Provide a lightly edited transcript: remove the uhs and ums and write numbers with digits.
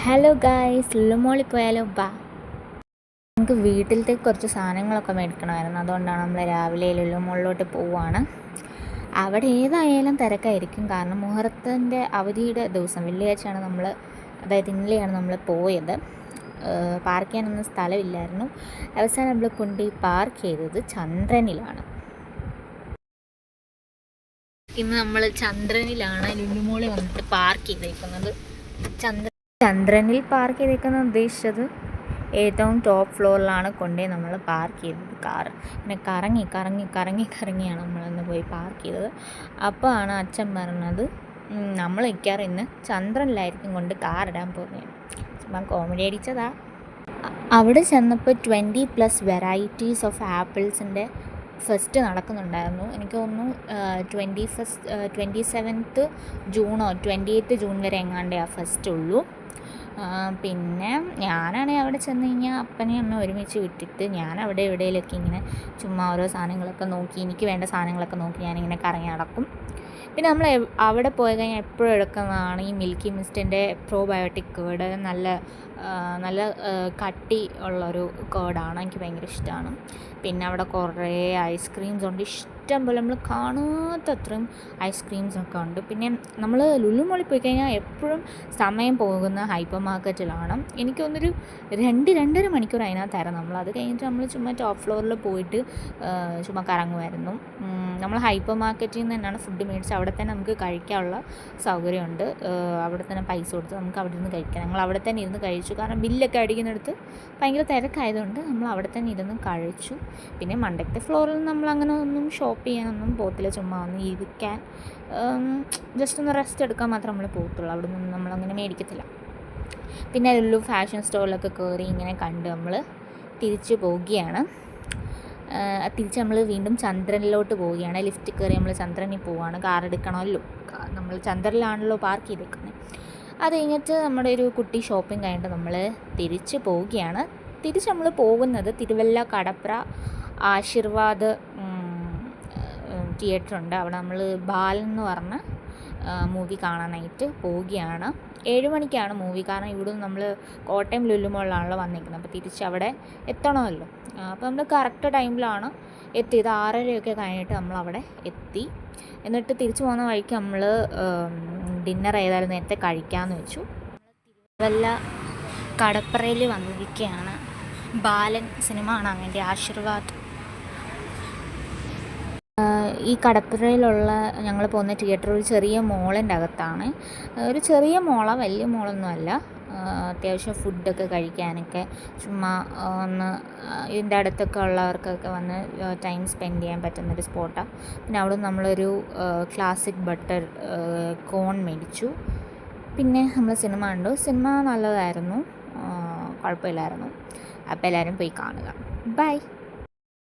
Hello guys, ലുലുമോളിൽ പോയാലോ? ബാ, നമുക്ക് വീട്ടിലത്തേക്ക് കുറച്ച് സാധനങ്ങളൊക്കെ മേടിക്കണമായിരുന്നു. അതുകൊണ്ടാണ് നമ്മൾ രാവിലെ ലുലുമോളിലോട്ട് പോവുകയാണ്. അവിടെ ഏതായാലും തിരക്കായിരിക്കും, കാരണം മുഹറത്തിൻ്റെ അവധിയുടെ ദിവസം വെള്ളിയാഴ്ചയാണ് അതായത് ഇന്നലെയാണ് നമ്മൾ പോയത്. പാർക്ക് ചെയ്യാനൊന്നും സ്ഥലമില്ലായിരുന്നു. അവസാനം നമ്മൾ കൊണ്ടുപോയി പാർക്ക് ചെയ്തത് ചന്ദ്രനിലാണ്. ഇന്ന് നമ്മൾ ചന്ദ്രനിലാണ് ലുലുമോളിൽ വന്നിട്ട് പാർക്ക് ചെയ്തേക്കുന്നത്. ചന്ദ്രനിൽ പാർക്ക് ചെയ്തേക്കുന്നത് ഉദ്ദേശിച്ചത് ഏറ്റവും ടോപ്പ് ഫ്ലോറിലാണ് കൊണ്ടുപോയി നമ്മൾ പാർക്ക് ചെയ്തത് കാറ്. പിന്നെ കറങ്ങിയാണ് നമ്മളന്ന് പോയി പാർക്ക് ചെയ്തത്. അപ്പോൾ ആണ് അച്ഛൻ പറഞ്ഞത് നമ്മൾ മിക്കവാറും ഇന്ന് ചന്ദ്രനിലായിരിക്കും കൊണ്ട് കാറിടാൻ പോകുന്നത്. ചുമ്മാ കോമഡി അടിച്ചതാ. അവിടെ ചെന്നപ്പോൾ 20+ വെറൈറ്റീസ് ഓഫ് ആപ്പിൾസിൻ്റെ ഫെസ്റ്റ് നടക്കുന്നുണ്ടായിരുന്നു. എനിക്ക് തോന്നുന്നു 27th ജൂണോ 28th ജൂൺ വരെ എങ്ങാണ്ടേ ആ ഫെസ്റ്റ് ഉള്ളൂ. പിന്നെ ഞാനാണെങ്കിൽ അവിടെ ചെന്ന് കഴിഞ്ഞാൽ അപ്പനെയും അമ്മ ഒരുമിച്ച് വിട്ടിട്ട് ഞാൻ അവിടെ എവിടെയെങ്കിലുമൊക്കെ ഇങ്ങനെ ചുമ്മാ ഓരോ സാധനങ്ങളൊക്കെ നോക്കി, എനിക്ക് വേണ്ട സാധനങ്ങളൊക്കെ നോക്കി ഞാനിങ്ങനെ കറങ്ങി നടക്കും. പിന്നെ നമ്മൾ അവിടെ പോയി കഴിഞ്ഞാൽ എപ്പോഴും എടുക്കുന്നതാണ് ഈ മിൽക്കി മിസ്റ്റിൻ്റെ പ്രോബയോട്ടിക് കേർഡ്. നല്ല കട്ടി ഉള്ളൊരു കേർഡാണ്, എനിക്ക് ഭയങ്കര ഇഷ്ടമാണ്. പിന്നെ അവിടെ കുറേ ഐസ്ക്രീംസ് ഉണ്ട്, ഇഷ്ടംപോലെ നമ്മൾ കാണാത്തത്രയും ഐസ്ക്രീംസൊക്കെ ഉണ്ട്. പിന്നെ നമ്മൾ ലുലുമോളിൽ പോയി കഴിഞ്ഞാൽ എപ്പോഴും സമയം പോകുന്ന ഹൈപ്പർ മാർക്കറ്റിലാണ്. എനിക്ക് തോന്നുന്നൊരു 2-2.5 മണിക്കൂർ അതിനകത്തായിരുന്നു. അത് കഴിഞ്ഞിട്ട് നമ്മൾ ചുമ്മാ ടോപ്പ് ഫ്ലോറിൽ പോയിട്ട് ചുമ്മാ കറങ്ങുമായിരുന്നു. നമ്മൾ ഹൈപ്പർ മാർക്കറ്റിൽ നിന്ന് തന്നെയാണ് ഫുഡ് മേടിച്ച് അവിടെ തന്നെ നമുക്ക് കഴിക്കാനുള്ള സൗകര്യമുണ്ട്. അവിടെ തന്നെ പൈസ കൊടുത്ത് നമുക്ക് അവിടെ നിന്ന് കഴിക്കാം. ഞങ്ങൾ അവിടെ തന്നെ ഇരുന്ന് കഴിച്ചു, കാരണം ബില്ലൊക്കെ അടിക്കുന്നിടത്ത് ഭയങ്കര തിരക്കായതുകൊണ്ട് നമ്മൾ അവിടെ തന്നെ ഇരുന്ന് കഴിച്ചു. പിന്നെ മണ്ടത്തെ ഫ്ലോറിൽ നമ്മൾ അങ്ങനെ ഒന്നും ഷോപ്പ് ചെയ്യാനൊന്നും പോകത്തില്ല, ചുമ്മാ ഒന്ന് ഇരിക്കാൻ, ജസ്റ്റ് ഒന്ന് റെസ്റ്റ് എടുക്കാൻ മാത്രം നമ്മൾ പോകത്തുള്ളൂ. അവിടെ നിന്ന് നമ്മളങ്ങനെ മേടിക്കത്തില്ല. പിന്നെ ലുലു ഫാഷൻ സ്റ്റോറിലൊക്കെ കയറി ഇങ്ങനെ കണ്ട് നമ്മൾ തിരിച്ചു പോവുകയാണ്. തിരിച്ച് നമ്മൾ വീണ്ടും ചന്ദ്രനിലോട്ട് പോവുകയാണ്. ലിഫ്റ്റ് കയറി നമ്മൾ ചന്ദ്രനിൽ പോവുകയാണ്. കാർ എടുക്കണമല്ലോ, നമ്മൾ ചന്ദ്രനിലാണല്ലോ പാർക്ക് ചെയ്തേക്കുന്നത്. അത് കഴിഞ്ഞിട്ട് നമ്മുടെ ഒരു കുട്ടി ഷോപ്പിംഗ് കഴിഞ്ഞിട്ട് നമ്മൾ തിരിച്ച് പോവുകയാണ്. തിരിച്ച് നമ്മൾ പോകുന്നത് തിരുവല്ല കടപ്ര ആശീർവാദ് തിയേറ്ററുണ്ട്. അവിടെ നമ്മൾ ബാലൻ എന്ന് പറഞ്ഞ മൂവി കാണാനായിട്ട് പോവുകയാണ്. 7 മണിക്കാണ് മൂവി, കാരണം ഇവിടുന്ന് നമ്മൾ കോട്ടയം ലുലുമോളിലാണല്ലോ വന്നിരിക്കുന്നത്. അപ്പോൾ തിരിച്ച് അവിടെ എത്തണമല്ലോ. അപ്പോൾ നമ്മൾ കറക്റ്റ് ടൈമിലാണ് എത്തിയത്. 6:30 കഴിഞ്ഞിട്ട് നമ്മളവിടെ എത്തി. എന്നിട്ട് തിരിച്ചു പോകുന്ന വഴിക്ക് നമ്മൾ ഡിന്നർ ഏതായാലും നേരത്തെ കഴിക്കാമെന്ന് വെച്ചു. തിരുവല്ല കടപ്പറയിൽ വന്നിരിക്കുകയാണ്. ബാലൻ സിനിമ കാണാൻ വേണ്ടി, ആശീർവാദ്. ഈ കടപ്പുറയിലുള്ള ഞങ്ങൾ പോകുന്ന തിയേറ്റർ ഒരു ചെറിയ മോളിൻ്റെ അകത്താണ്. ഒരു ചെറിയ മോളാണ്, വലിയ മോളൊന്നുമല്ല. അത്യാവശ്യം ഫുഡൊക്കെ കഴിക്കാനൊക്കെ ചുമ്മാ ഒന്ന് ഇതിൻ്റെ അടുത്തൊക്കെ ഉള്ളവർക്കൊക്കെ വന്ന് ടൈം സ്പെൻഡ് ചെയ്യാൻ പറ്റുന്നൊരു സ്പോട്ടാണ്. പിന്നെ അവിടെ നമ്മളൊരു ക്ലാസിക് ബട്ടർ കോൺ മേടിച്ചു. പിന്നെ നമ്മൾ സിനിമ കണ്ടു. സിനിമ നല്ലതായിരുന്നു, കുഴപ്പമില്ലായിരുന്നു. അപ്പോൾ എല്ലാവരും പോയി കാണുക. ബൈ.